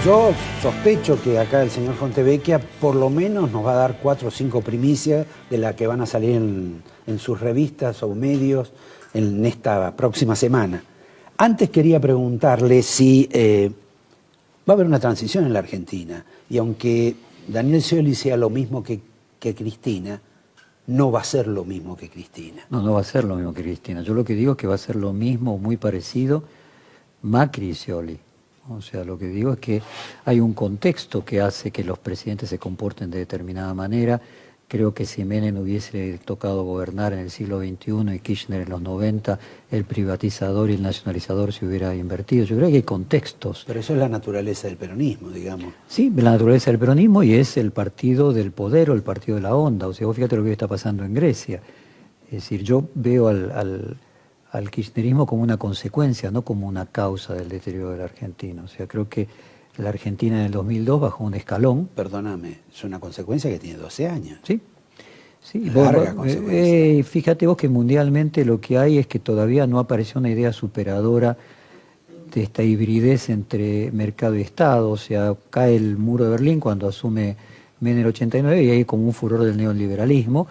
Yo sospecho que acá el señor Fontevecchia por lo menos nos va a dar 4 o 5 primicias de las que van a salir en sus revistas o medios en esta próxima semana. Antes quería preguntarle si va a haber una transición en la Argentina y aunque Daniel Scioli sea lo mismo que Cristina, no va a ser lo mismo que Cristina. No, no va a ser lo mismo que Cristina. Yo lo que digo es que va a ser lo mismo, muy parecido, Macri y Scioli. O sea, lo que digo es que hay un contexto que hace que los presidentes se comporten de determinada manera. Creo que si Menem hubiese tocado gobernar en el siglo XXI y Kirchner en los 90, el privatizador y el nacionalizador se hubiera invertido. Yo creo que hay contextos. Pero eso es la naturaleza del peronismo, digamos. Sí, la naturaleza del peronismo y es el partido del poder o el partido de la onda. O sea, vos fíjate lo que está pasando en Grecia. Es decir, yo veo al kirchnerismo como una consecuencia, no como una causa del deterioro de la Argentina. O sea, creo que la Argentina en el 2002 bajó un escalón. Perdóname, es una consecuencia que tiene 12 años. Sí, sí. Larga consecuencia. Fíjate vos que mundialmente lo que hay es que todavía no apareció una idea superadora de esta hibridez entre mercado y Estado. O sea, cae el muro de Berlín cuando asume Menem en el 89 y hay como un furor del neoliberalismo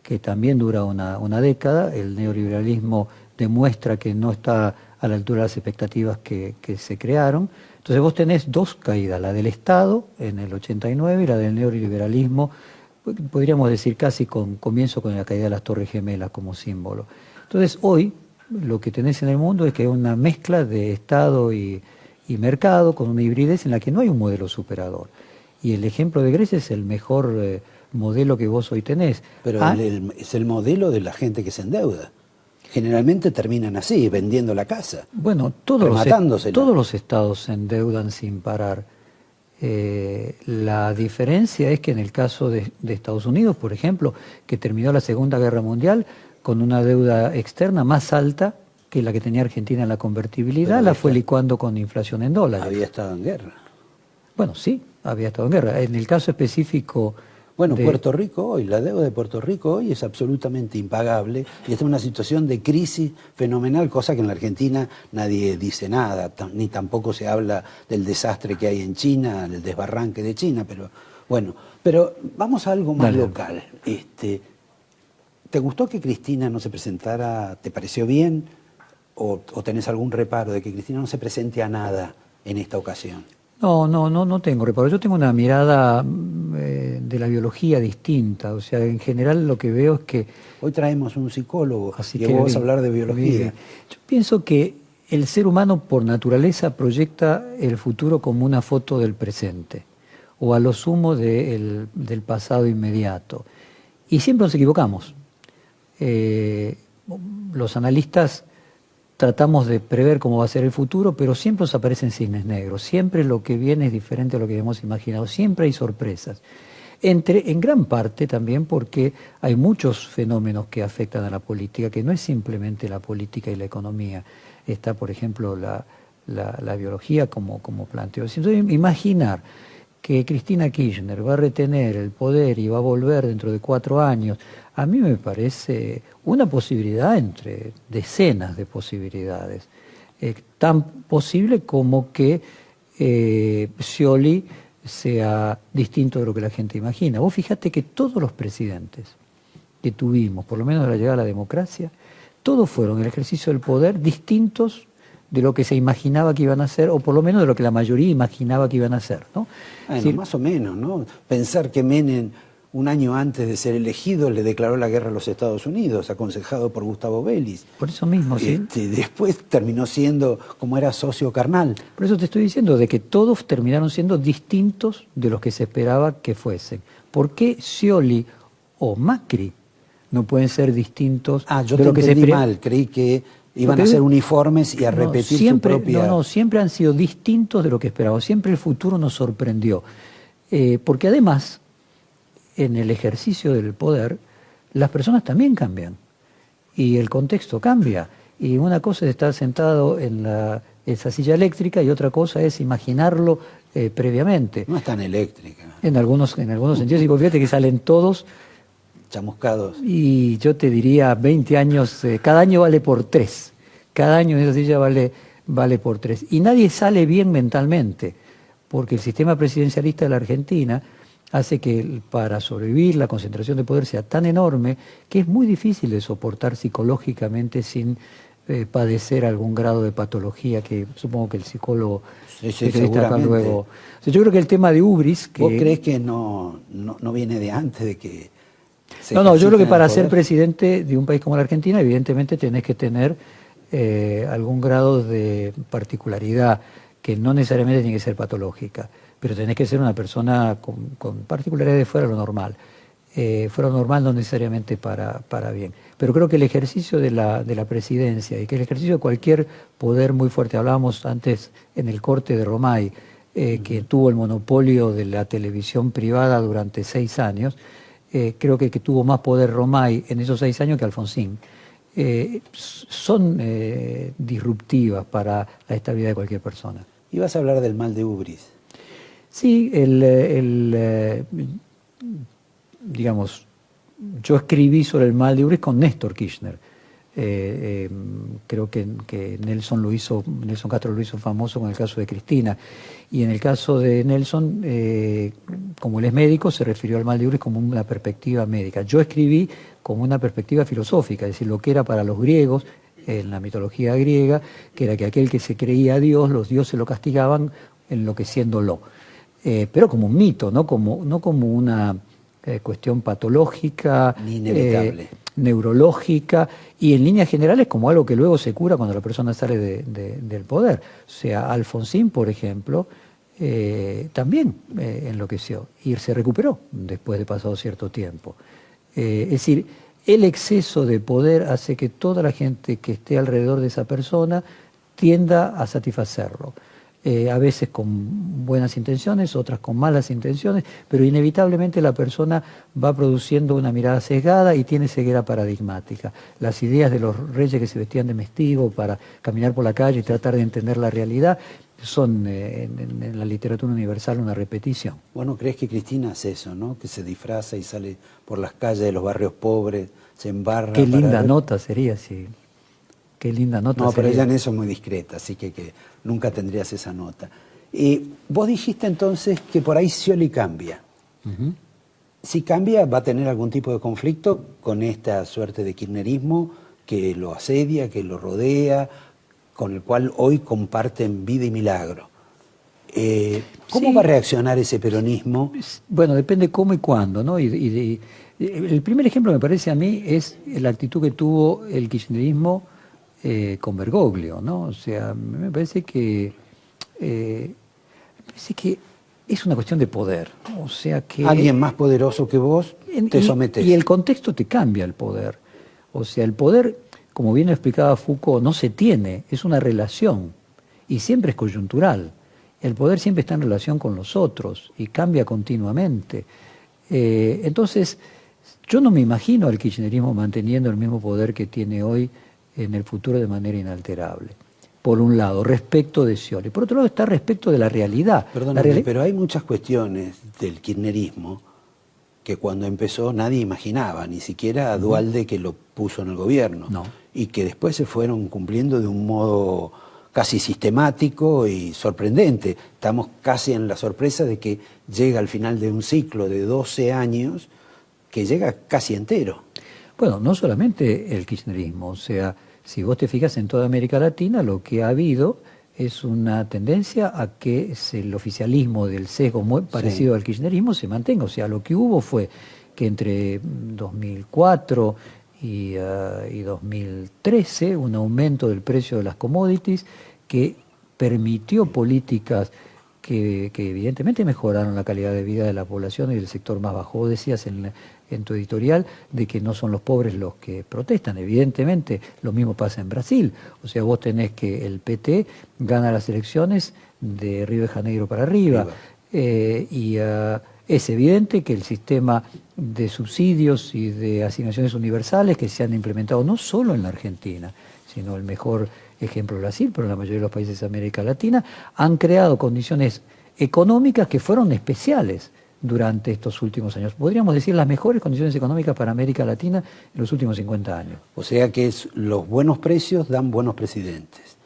que también dura una década. El neoliberalismo demuestra que no está a la altura de las expectativas que se crearon. Entonces vos tenés dos caídas, la del Estado en el 89 y la del neoliberalismo, podríamos decir casi comienzo con la caída de las Torres Gemelas como símbolo. Entonces hoy lo que tenés en el mundo es que hay una mezcla de Estado y mercado con una hibridez en la que no hay un modelo superador. Y el ejemplo de Grecia es el mejor modelo que vos hoy tenés. Pero es el modelo de la gente que se endeuda. Generalmente terminan así, vendiendo la casa. Bueno, todos los estados se endeudan sin parar. La diferencia es que en el caso de Estados Unidos, por ejemplo, que terminó la Segunda Guerra Mundial con una deuda externa más alta que la que tenía Argentina en la convertibilidad, la fue licuando con inflación en dólares. Había estado en guerra. Bueno, sí, había estado en guerra. En el caso específico... Bueno, Puerto Rico hoy, la deuda de Puerto Rico hoy es absolutamente impagable y está en una situación de crisis fenomenal, cosa que en la Argentina nadie dice nada, ni tampoco se habla del desastre que hay en China, del desbarranque de China, pero bueno, pero vamos a algo más local. ¿Te gustó que Cristina no se presentara? ¿Te pareció bien? ¿O tenés algún reparo de que Cristina no se presente a nada en esta ocasión? No tengo reparo. Yo tengo una mirada de la biología distinta. O sea, en general lo que veo es que... Hoy traemos un psicólogo y vamos a hablar de biología. Yo pienso que el ser humano por naturaleza proyecta el futuro como una foto del presente o a lo sumo del pasado inmediato. Y siempre nos equivocamos. Los analistas tratamos de prever cómo va a ser el futuro, pero siempre nos aparecen cisnes negros. Siempre lo que viene es diferente a lo que hemos imaginado. Siempre hay sorpresas. En gran parte también porque hay muchos fenómenos que afectan a la política, que no es simplemente la política y la economía. Está, por ejemplo, la biología como planteo. Entonces, imaginar que Cristina Kirchner va a retener el poder y va a volver dentro de 4 años, a mí me parece una posibilidad entre decenas de posibilidades. Tan posible como que Scioli sea distinto de lo que la gente imagina. Vos fíjate que todos los presidentes que tuvimos, por lo menos de la llegada a la democracia, todos fueron en el ejercicio del poder distintos de lo que se imaginaba que iban a hacer, o por lo menos de lo que la mayoría imaginaba que iban a hacer, ¿no? Bueno, sí, más o menos, ¿no? Pensar que Menem, un año antes de ser elegido, le declaró la guerra a los Estados Unidos, aconsejado por Gustavo Vélez. Por eso mismo, sí. Después terminó siendo, como era, socio carnal. Por eso te estoy diciendo, de que todos terminaron siendo distintos de los que se esperaba que fuesen. ¿Por qué Scioli o Macri no pueden ser distintos yo de lo que se esperaba? Mal, creí que iban a ser uniformes y a repetir siempre, su propia... No, siempre han sido distintos de lo que esperábamos. Siempre el futuro nos sorprendió. Porque además, en el ejercicio del poder, las personas también cambian. Y el contexto cambia. Y una cosa es estar sentado en esa silla eléctrica y otra cosa es imaginarlo previamente. No es tan eléctrica. En algunos sentidos. Y fíjate que salen todos... chamuscados. Y yo te diría 20 años, cada año vale por 3. Cada año en esa silla vale por 3. Y nadie sale bien mentalmente. porque el sistema presidencialista de la Argentina hace que para sobrevivir la concentración de poder sea tan enorme que es muy difícil de soportar psicológicamente sin padecer algún grado de patología que supongo que el psicólogo especialista acá luego. O sea, yo creo que el tema de ubris... ¿Vos crees que no viene de antes de que se No, yo creo que para poder? ser presidente de un país como la Argentina, evidentemente tenés que tener algún grado de particularidad que no necesariamente tiene que ser patológica, pero tenés que ser una persona con particularidades fuera de lo normal. Fuera de lo normal no necesariamente para bien. Pero creo que el ejercicio de la presidencia y que el ejercicio de cualquier poder muy fuerte, hablábamos antes en el corte de Romay, que tuvo el monopolio de la televisión privada durante 6 años, creo que tuvo más poder Romay en esos 6 años que Alfonsín. Son disruptivas para la estabilidad de cualquier persona. Ibas a hablar del mal de ubris. Sí, digamos, yo escribí sobre el mal de ubris con Néstor Kirchner. Creo que Nelson Castro lo hizo famoso con el caso de Cristina. Y en el caso de Nelson, como él es médico, se refirió al mal de ubris como una perspectiva médica. Yo escribí como una perspectiva filosófica, es decir, lo que era para los griegos, en la mitología griega, que era que aquel que se creía a Dios, los dioses lo castigaban enloqueciéndolo. Pero como un mito, no como una cuestión patológica, ni inevitable, neurológica, y en líneas generales como algo que luego se cura cuando la persona sale del poder. O sea, Alfonsín, por ejemplo, también enloqueció y se recuperó después de pasado cierto tiempo. Es decir, el exceso de poder hace que toda la gente que esté alrededor de esa persona tienda a satisfacerlo. A veces con buenas intenciones, otras con malas intenciones, pero inevitablemente la persona va produciendo una mirada sesgada y tiene ceguera paradigmática. Las ideas de los reyes que se vestían de mestigo para caminar por la calle y tratar de entender la realidad son en la literatura universal una repetición. Bueno, ¿crees que Cristina hace eso, no? Que se disfraza y sale por las calles de los barrios pobres, se embarra. Qué linda nota sería si... Qué linda nota. No, pero ella en eso es muy discreta, así que nunca tendrías esa nota. Vos dijiste entonces que por ahí Scioli cambia. Si cambia, va a tener algún tipo de conflicto con esta suerte de kirchnerismo que lo asedia, que lo rodea, con el cual hoy comparten vida y milagro. ¿Cómo va a reaccionar ese peronismo? Bueno, depende cómo y cuándo, ¿no? El primer ejemplo, me parece a mí, es la actitud que tuvo el kirchnerismo con Bergoglio, ¿no? O sea, me parece que es una cuestión de poder. O sea que alguien más poderoso que vos te sometes. Y el contexto te cambia el poder. O sea, el poder, como bien explicaba Foucault, no se tiene, es una relación y siempre es coyuntural. El poder siempre está en relación con los otros y cambia continuamente. Entonces, yo no me imagino al kirchnerismo manteniendo el mismo poder que tiene hoy en el futuro de manera inalterable. Por un lado, respecto de Scioli. Por otro lado, está respecto de la realidad. Perdóname, pero hay muchas cuestiones del kirchnerismo que cuando empezó nadie imaginaba, ni siquiera a Duhalde que lo puso en el gobierno. No. Y que después se fueron cumpliendo de un modo casi sistemático y sorprendente. Estamos casi en la sorpresa de que llega al final de un ciclo de 12 años, que llega casi entero. Bueno, no solamente el kirchnerismo, o sea, si vos te fijas en toda América Latina, lo que ha habido es una tendencia a que el oficialismo del sesgo muy parecido al kirchnerismo se mantenga. O sea, lo que hubo fue que entre 2004 y 2013 un aumento del precio de las commodities que permitió políticas que evidentemente mejoraron la calidad de vida de la población y del sector más bajo. Vos decías en tu editorial de que no son los pobres los que protestan. Evidentemente lo mismo pasa en Brasil. O sea, vos tenés que el PT gana las elecciones de Río de Janeiro para arriba. Es evidente que el sistema de subsidios y de asignaciones universales que se han implementado no solo en la Argentina, sino el mejor ejemplo Brasil, pero en la mayoría de los países de América Latina, han creado condiciones económicas que fueron especiales durante estos últimos años. Podríamos decir las mejores condiciones económicas para América Latina en los últimos 50 años. O sea que los buenos precios dan buenos presidentes.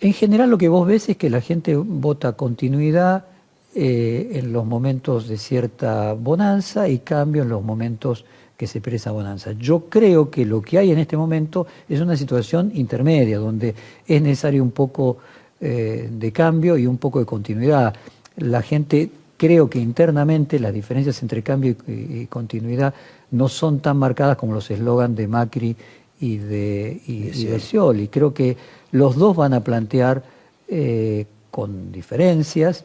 En general lo que vos ves es que la gente vota continuidad, en los momentos de cierta bonanza y cambio en los momentos que se expresa bonanza. Yo creo que lo que hay en este momento es una situación intermedia, donde es necesario un poco de cambio y un poco de continuidad. La gente, creo que internamente las diferencias entre cambio y continuidad no son tan marcadas como los eslogans de Macri y de Scioli. Creo que los dos van a plantear con diferencias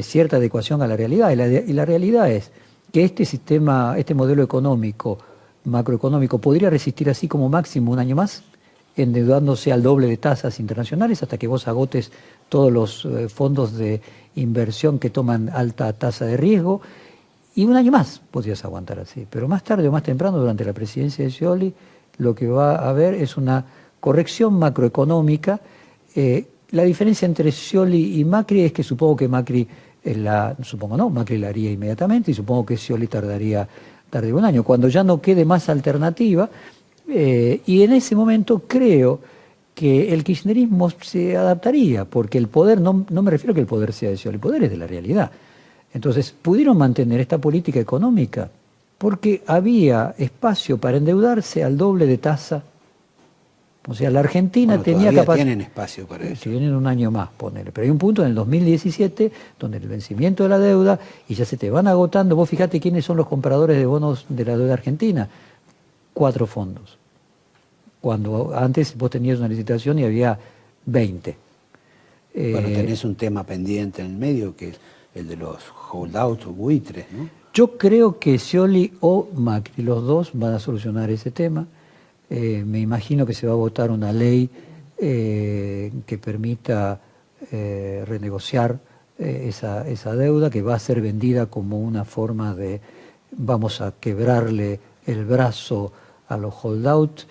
cierta adecuación a la realidad. Y la realidad es que este sistema, este modelo económico, macroeconómico, podría resistir así como máximo un año más, endeudándose al doble de tasas internacionales hasta que vos agotes todos los fondos de inversión que toman alta tasa de riesgo, y un año más podrías aguantar así. Pero más tarde o más temprano, durante la presidencia de Scioli, lo que va a haber es una corrección macroeconómica. La diferencia entre Scioli y Macri es que supongo que Macri Macri la haría inmediatamente, y supongo que Scioli tardaría un año, cuando ya no quede más alternativa, y en ese momento creo que el kirchnerismo se adaptaría, porque el poder, no me refiero a que el poder sea de Scioli, el poder es de la realidad. Entonces, pudieron mantener esta política económica porque había espacio para endeudarse al doble de tasa. O sea, la Argentina tenía capacidad. Tienen espacio para eso. Tienen un año más, ponele. Pero hay un punto en el 2017 donde el vencimiento de la deuda, y ya se te van agotando. Vos fíjate quiénes son los compradores de bonos de la deuda argentina. 4 fondos. Cuando antes vos tenías una licitación y había 20. Bueno, tenés un tema pendiente en el medio, que es el de los holdouts o buitres, ¿no? Yo creo que Scioli o Macri, los dos, van a solucionar ese tema. Me imagino que se va a votar una ley que permita renegociar esa deuda, que va a ser vendida como una forma de vamos a quebrarle el brazo a los holdouts,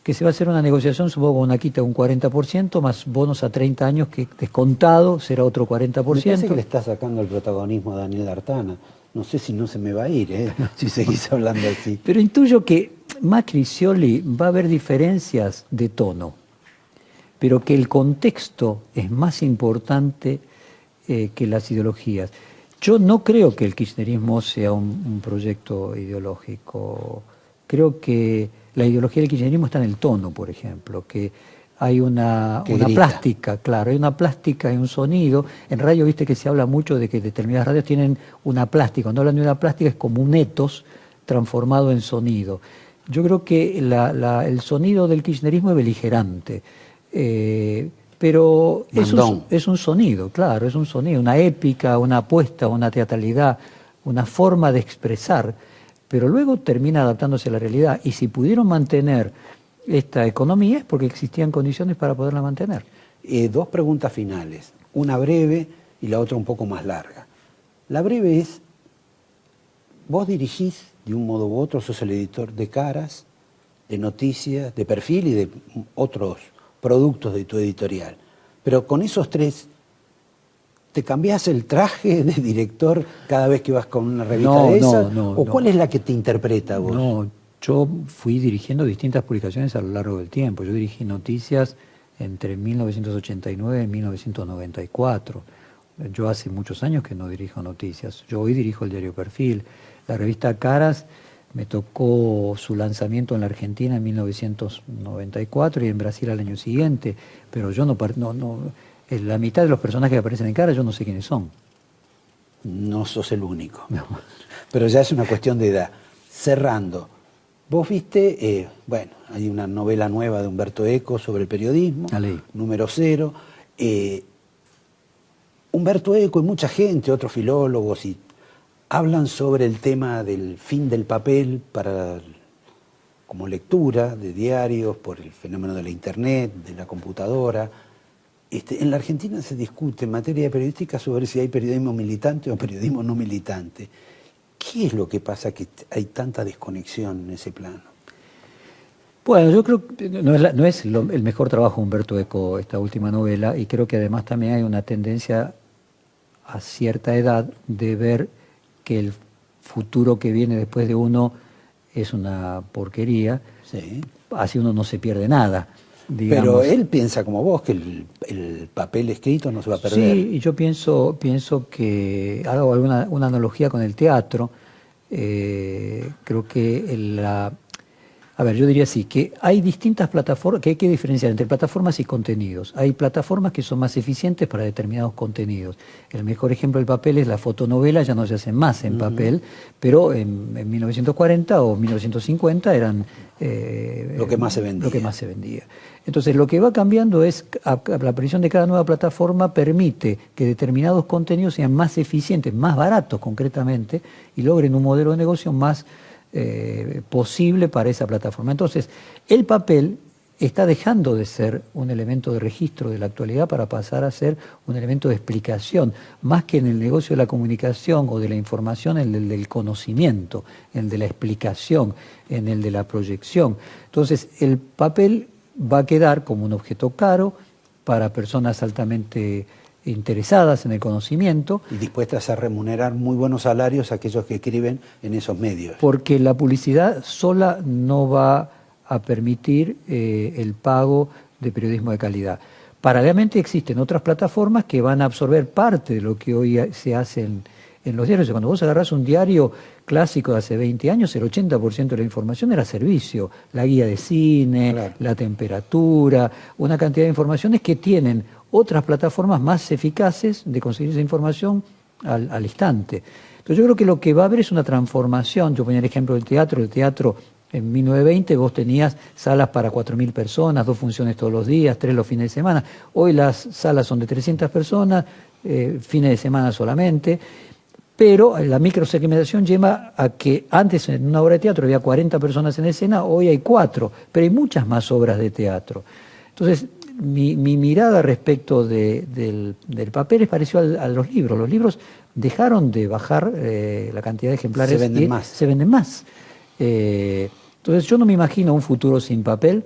que se va a hacer una negociación, supongo, una quita de un 40%, más bonos a 30 años, que descontado será otro 40%. Me parece que le está sacando el protagonismo a Daniel Artana. No sé si no se me va a ir, si seguís hablando así. Pero intuyo que Macri y Scioli va a haber diferencias de tono, pero que el contexto es más importante que las ideologías. Yo no creo que el kirchnerismo sea un proyecto ideológico. Creo que la ideología del kirchnerismo está en el tono, por ejemplo, que hay una plástica, claro, hay una plástica y un sonido. En radio, viste que se habla mucho de que determinadas radios tienen una plástica. Cuando hablan de una plástica es como un etos transformado en sonido. Yo creo que el sonido del kirchnerismo es beligerante, pero es un sonido, claro, es un sonido, una épica, una apuesta, una teatralidad, una forma de expresar, pero luego termina adaptándose a la realidad. Y si pudieron mantener esta economía es porque existían condiciones para poderla mantener. 2 preguntas finales, una breve y la otra un poco más larga. La breve es, vos dirigís de un modo u otro, sos el editor de Caras, de Noticias, de Perfil y de otros productos de tu editorial. Pero con esos 3, ¿te cambiás el traje de director cada vez que vas con una revista de esas? ¿O cuál es la que te interpreta a vos? No, yo fui dirigiendo distintas publicaciones a lo largo del tiempo. Yo dirigí Noticias entre 1989 y 1994. Yo hace muchos años que no dirijo Noticias. Yo hoy dirijo el diario Perfil. La revista Caras me tocó su lanzamiento en la Argentina en 1994 y en Brasil al año siguiente. Pero yo la mitad de los personajes que aparecen en Caras yo no sé quiénes son. No sos el único. No. Pero ya es una cuestión de edad. Cerrando. Vos viste, hay una novela nueva de Humberto Eco sobre el periodismo, número 0. Humberto Eco y mucha gente, otros filólogos, hablan sobre el tema del fin del papel como lectura de diarios por el fenómeno de la internet, de la computadora. En la Argentina se discute en materia periodística sobre si hay periodismo militante o periodismo no militante. ¿Qué es lo que pasa que hay tanta desconexión en ese plano? Bueno, yo creo que no es el mejor trabajo de Humberto Eco esta última novela, y creo que además también hay una tendencia a cierta edad de ver que el futuro que viene después de uno es una porquería, sí. Así uno no se pierde nada. digamos. Pero él piensa como vos, que el papel escrito no se va a perder. Sí, y yo pienso que, hago una analogía con el teatro, creo que a ver, yo diría así, que hay distintas plataformas, que hay que diferenciar entre plataformas y contenidos. Hay plataformas que son más eficientes para determinados contenidos. El mejor ejemplo del papel es la fotonovela, ya no se hace más en papel, pero en 1940 o 1950 eran... lo que más se vendía. Lo que más se vendía. Entonces, lo que va cambiando es, la aparición de cada nueva plataforma permite que determinados contenidos sean más eficientes, más baratos concretamente, y logren un modelo de negocio más posible para esa plataforma. Entonces, el papel está dejando de ser un elemento de registro de la actualidad para pasar a ser un elemento de explicación, más que en el negocio de la comunicación o de la información, en el del conocimiento, en el de la explicación, en el de la proyección. Entonces, el papel va a quedar como un objeto caro para personas altamente interesadas en el conocimiento. Y dispuestas a remunerar muy buenos salarios a aquellos que escriben en esos medios. Porque la publicidad sola no va a permitir el pago de periodismo de calidad. Paralelamente existen otras plataformas que van a absorber parte de lo que hoy se hace en los diarios. Cuando vos agarrás un diario clásico de hace 20 años, el 80% de la información era servicio. La guía de cine, claro, la temperatura, una cantidad de informaciones que tienen otras plataformas más eficaces de conseguir esa información al instante. Entonces yo creo que lo que va a haber es una transformación. Yo ponía el ejemplo del teatro. El teatro en 1920 vos tenías salas para 4.000 personas, 2 funciones todos los días, 3 los fines de semana. Hoy las salas son de 300 personas, fines de semana solamente. Pero la microsegmentación lleva a que antes en una obra de teatro había 40 personas en escena, hoy hay 4, pero hay muchas más obras de teatro. Entonces, mi mirada respecto del papel es parecido a los libros. Los libros dejaron de bajar la cantidad de ejemplares. Se venden más. Se venden más. Entonces, yo no me imagino un futuro sin papel.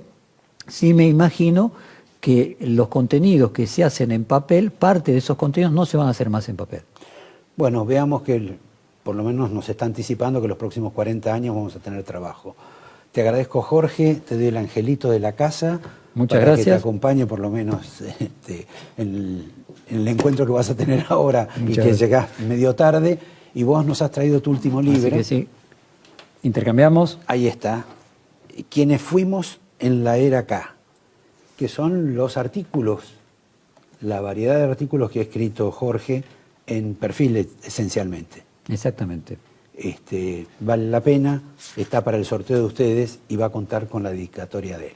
Sí me imagino que los contenidos que se hacen en papel, parte de esos contenidos no se van a hacer más en papel. Bueno, veamos que por lo menos nos está anticipando que los próximos 40 años vamos a tener trabajo. Te agradezco, Jorge, te doy el angelito de la casa. Muchas para gracias. Que te acompañe por lo menos en el encuentro que vas a tener ahora. Muchas y que gracias. Llegás medio tarde y vos nos has traído tu último libro. Así que sí, intercambiamos. Ahí está. Quienes fuimos en la era K, que son los artículos, la variedad de artículos que ha escrito Jorge en Perfil esencialmente. Exactamente. Vale la pena, está para el sorteo de ustedes y va a contar con la dedicatoria de él.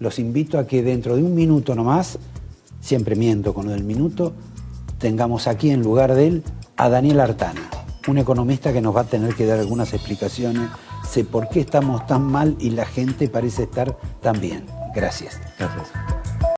Los invito a que dentro de un minuto nomás, siempre miento con lo del minuto, tengamos aquí en lugar de él a Daniel Artana, un economista que nos va a tener que dar algunas explicaciones de por qué estamos tan mal y la gente parece estar tan bien. Gracias. Gracias.